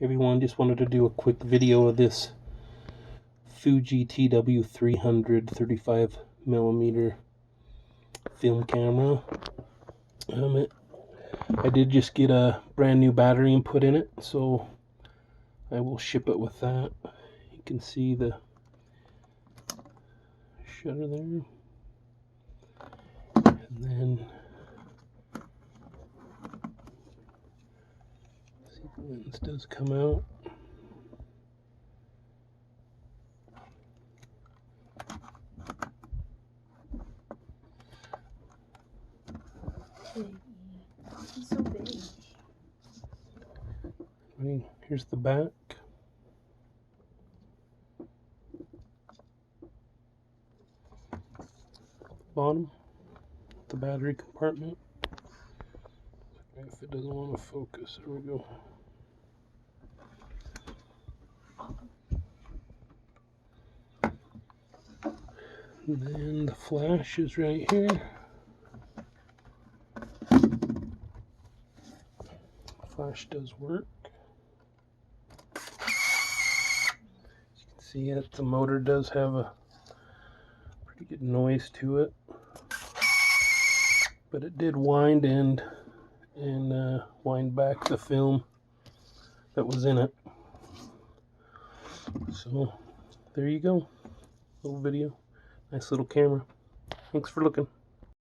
Everyone, just wanted to do a quick video of this Fuji TW-300 35mm film camera. I did just get a brand new battery and put in it, so I will ship it with that. You can see the shutter there, and then see if the lens does come out. He's so big. Here's the back. Bottom, the battery compartment. If it doesn't want to focus, there we go. And then the flash is right here. Flash does work. As you can see it, the motor does have a pretty good noise to it, but it did wind and wind back the film that was in it. So there you go, little video, nice little camera. Thanks for looking.